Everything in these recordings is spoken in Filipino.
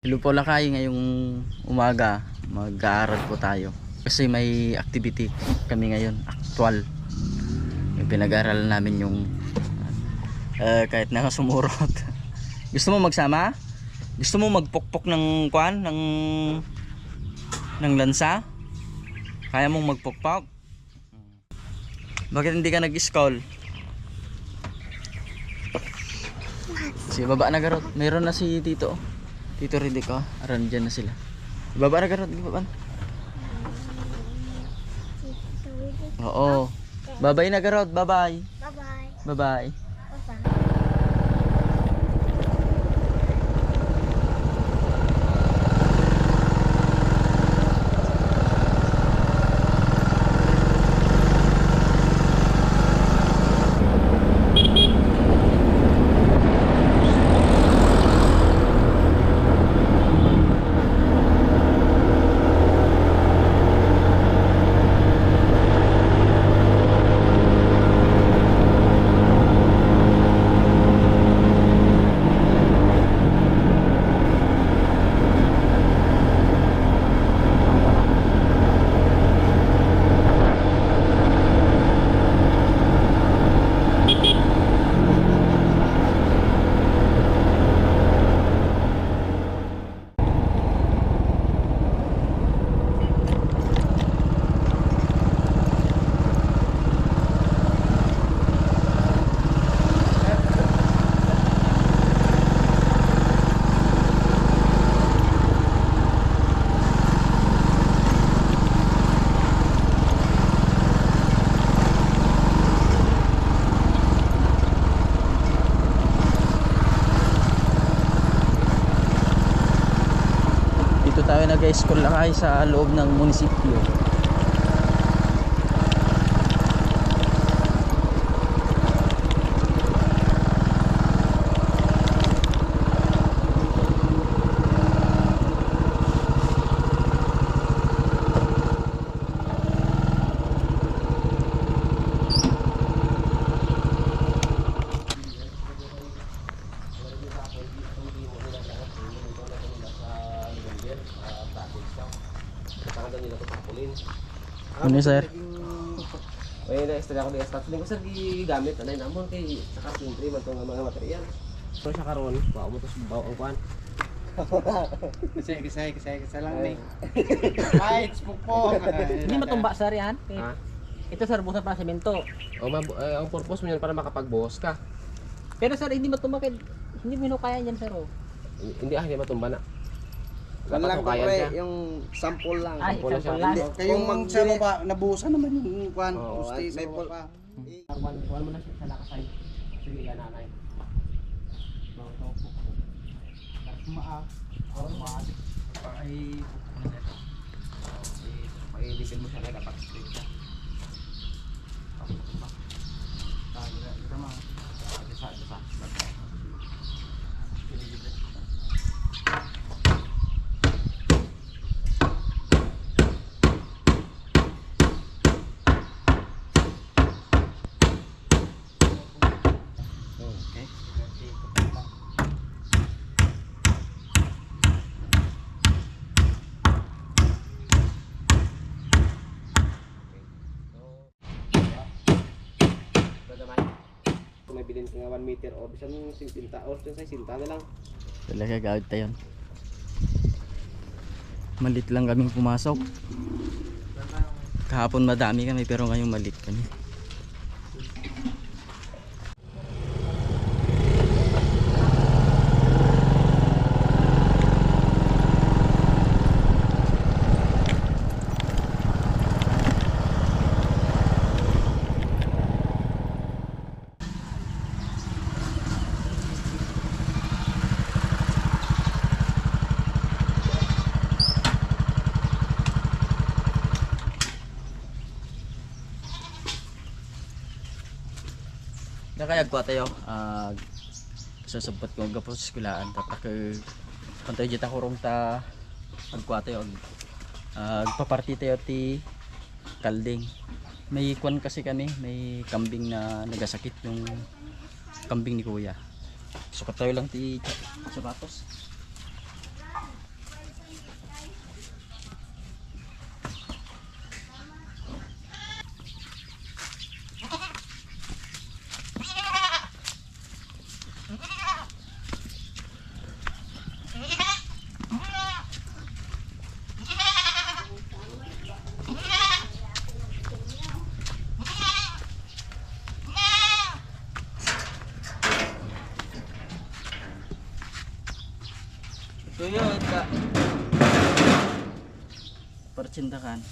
Hello po lakay, ngayong umaga mag-aaral po tayo kasi may activity kami ngayon, actual. Yung pinag-aaralan namin yung kahit nakasumurot. Gusto mo magsama? Gusto mo magpokpok ng kwan ng lansa? Kaya mong magpokpok? Bakit hindi ka nag-school? Si baba na garot, mayroon na si Tito. Tito Riddick, oh. Aran dyan na sila. Ibaba na garot, ibaba na. Oo. Babay na garot, babay. Bye-bye. Babay. Bye-bye. Dito tayo nag-school lakay sa loob ng munisipyo. Ano sir? May na-extra ako ng stats. Hindi ko sir gigamit. Anay namon kay sa carpentry man itong mga material. So siya karon, bawa mo ito sa bawa ang kuhan. Kasi lang ni. Ay, spukpok. Hindi matumba sir yan. Ha? Ito sir, busan pa semento. Ang purpose mo yan para makapagbuhos ka. Pero sir, hindi matumba kaya hindi mo kaya yan sir. Oh. Hindi hindi matumba na. Wala lang kung kaya pre, siya. yung sample lang. Ay, Wala isang siya. pala. Hindi, kayong Kung sa baba, nabuhusan naman yung kwan. Oo, Pusti, may sa baba. Kuhan mo na siya sa lakasay. Sige yan nanay. Ay mo siya na dapat straight siya. Kung may bilhin ka nga 1 meter o bisan 50 o sa sinta na lang. Talaga gawid tayo. Malit lang kaming pumasok. Kahapon madami kami pero ngayong malit kami. Nakayag ko tayo sasabot ko gapos sa eskwelahan tapos pantay dito ako rong ta agkuha tayo agpaparty tayo ti kalding. May kwan kasi kami, may kambing na nagasakit yung kambing ni kuya. Sukat tayo lang ti sapatos. Tuyo, ito. Percintakan.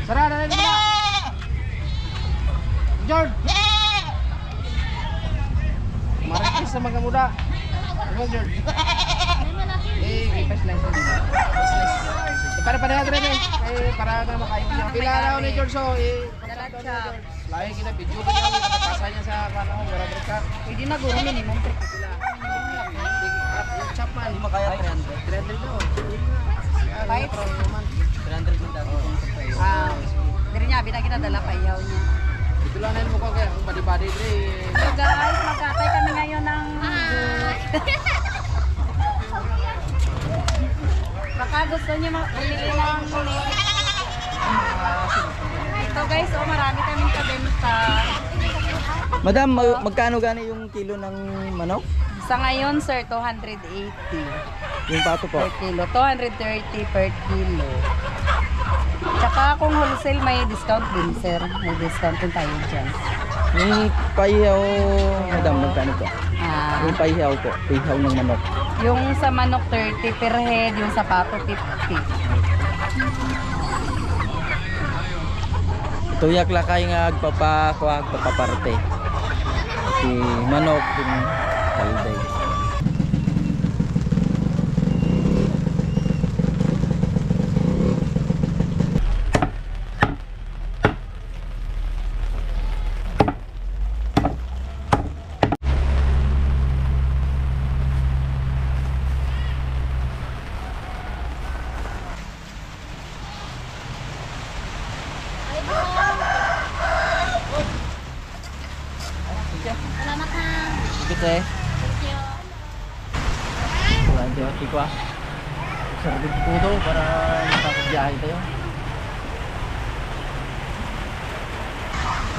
Sarada na nila. George. Marites sa mga muda. Ano George? Pass license. Para rin eh. Para na makayo niya. Pila na ni George so lahi kita video ko niya nakapasa niya sa kanang garabret ka. Pwede na guro minimum 3 Pila. Yung chapman. Hindi makaya 300 300. daw. Kahit 300 din dati. Diri niya binagina dala pa iyaw niya. Ito lang na mo ko kaya kung body-body dre. So guys, magkatay kami ngayon ng baka gusto niyo bumili ng ito guys, oh marami kaming kabenta. Madam, magkano gani yung kilo ng manok? Sa ngayon sir, 280 Yung pato po. per kilo, 230 per kilo. Tsaka kung wholesale may discount din sir, may discount din tayo dyan. Yung paihaw, madam, magkano po? Ah, Yung paihaw po, paihaw ng manok. yung sa manok 30 per head, yung sa pato 50. Tuyak lakay nga agpapakuha, agpapaparte. Si manok, yung kalday. Salamat ha. Ito eh. Thank you. Wala dyan, tiko ah. Sarapin po daw para makakabyahe tayo.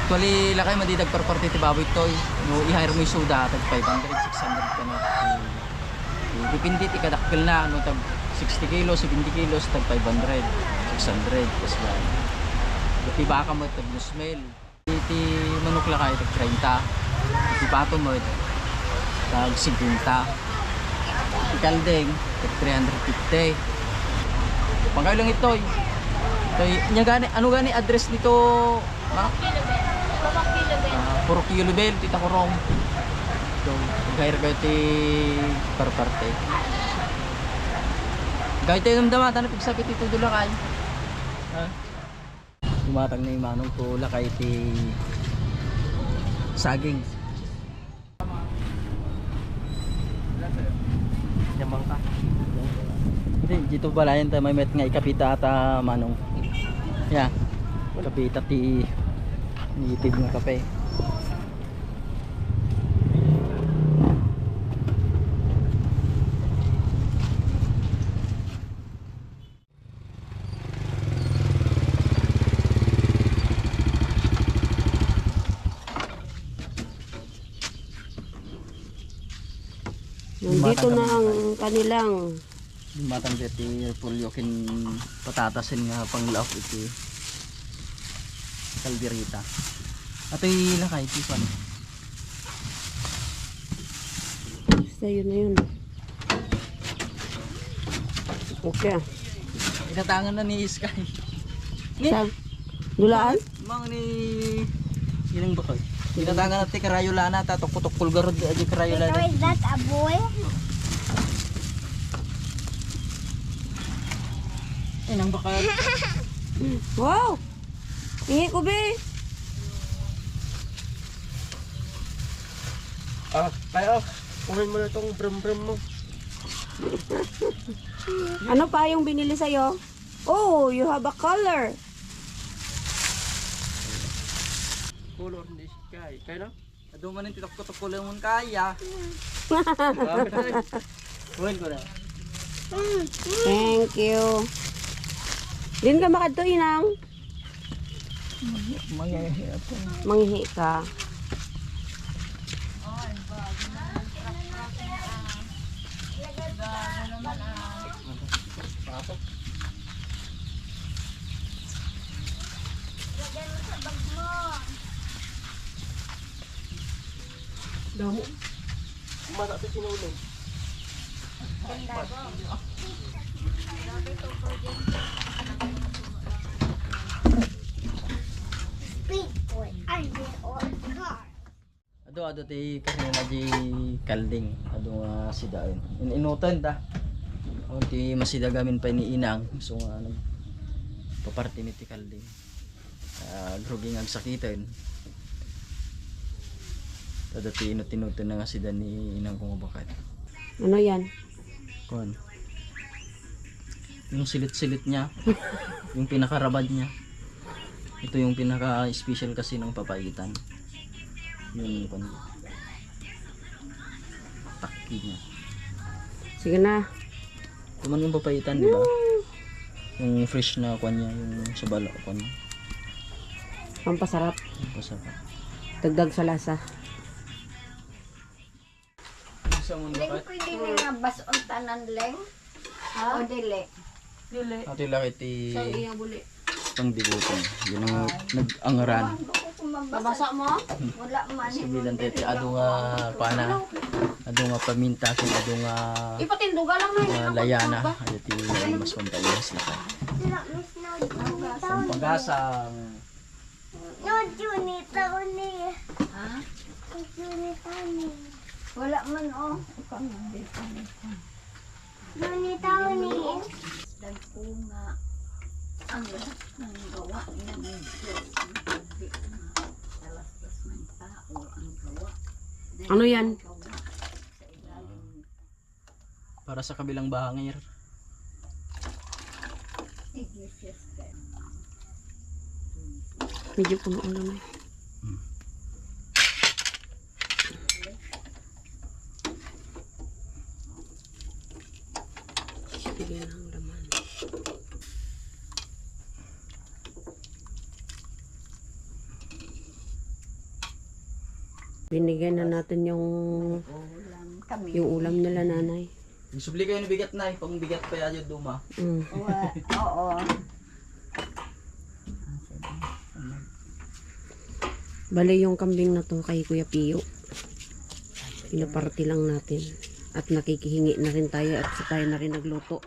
Actually, lakay madidag per party ti baboy ito eh. No, i-hire mo yung suda, tag 500, 600 ka no. Dipindi ti kadakkel na, no, tag 60 kilos, 70 kilos, tag 500, 600, kasi ba. Iti baka mo, tag nusmel. Iti manok lakay, tag 30. Iti pato mo, tag 50. Iti kaldeng, tag 350. Pangkayo lang ito eh. Ito, ano gani address nito, ma? Puro kilo bel, tita ko rong. So, gaya kayo ti parparte. Gaya tayo namdama, tanong pigsapit ito doon lakay. Ha? Tumatag na yung manong ko lakay ti saging. Yamang ka. Hindi, dito pala yan tayo may met nga ikapita ata manong. Yeah, kapita ti nitid ng kape. Nandito na ang kanilang Matang deti pulyo kin patatasin nga panglaok iti kalderita. Ato lakay ti pan. basta yun na yun. Okay. Inatangan na ni Sky. Sa dulaan? Mang ni ilang bakoy. Pinatangan natin karayola na, tatok-putok pulgarod di karayola na. Is that a boy? Inang baka Wow! Ihi ko, be. Kaya, kunin mo na itong brum-brum mo. Ano pa yung binili sa'yo? Oh, you have a color. Color, hindi siya kaya. Kaya na? ado man yung titok-putok ko lang kaya. Kunin ko na. Thank you. Din ka makadto, inang. Manghihi ka. Mata sa sinulong. Big boy. I'm the old car. Ado ti kasi na di kalding. Ado nga sidain. Inutan ta. Unti masida gamin pa ni inang. So nga paparti ni ti kalding. Gruging ang sakitin. Ado ti inutin na nga sida ni inang kung bakit. Ano yan? Kon. Yung silit-silit niya. Yung pinakarabad niya. Ito yung pinaka-special kasi ng papaitan. Yung kon. Takki niya. Sige na. Ito man yung papaitan, di ba? Yung fresh na kwan niya, yung sa bala kwan. Pampasarap. Masarap. Dagdag sa lasa. Sa mundo Leng, bakit? pwede nga bason tanan, Leng? O dili? Ito yung laki ti Iyang buli. pang dibuton. Yun ang nag-angaran. Babasa mo? Wala man. Sabilan tete, ado nga pana. Ado nga paminta, ado nga Ipatinduga lang na. layana. Ado ti mas pampayas na. Sila, Miss No. Pagasang. No, Junita ni. Ha? Junita ni. Wala man, oh. Junita ni. Dagpunga. Ang lahat ng gawa ng Diyos. Ang tubig na talastas ng tao ang gawa. Ano yan? Para sa kabilang bahangir. Iglesias ka. Medyo puno lang eh. Sige na ang laman. Binigyan na natin yung Ulam kami. ulam nila, nanay. Isubli kayo ni bigat na, pang bigat pa yan duma. Mm. Oo. Bale yung kambing na to kay Kuya Pio. Pinaparty lang natin. At nakikihingi na rin tayo at sa tayo na rin nagluto.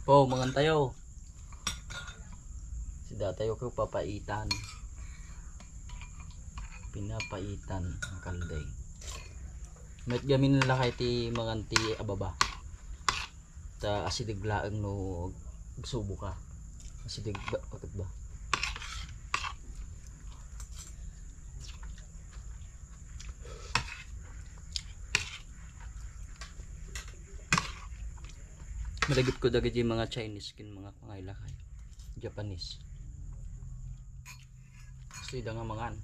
Po, mangan tayo. Sida tayo ko papaitan. Pinapaitan ang kalday. Met gamin nila kay ti mangan ti ababa. Ta asidig laeng no subo ka. Asidig ba bakit ba? Malagip ko dagad yung mga Chinese kin mga pangailakay. Japanese. Gusto ida nga mangan.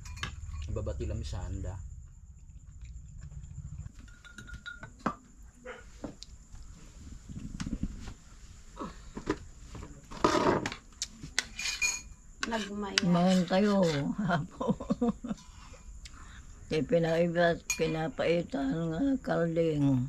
Ibabati lang sa handa. Nagmaya. Mangan tayo, hapo. Pinapaitan nga kalding.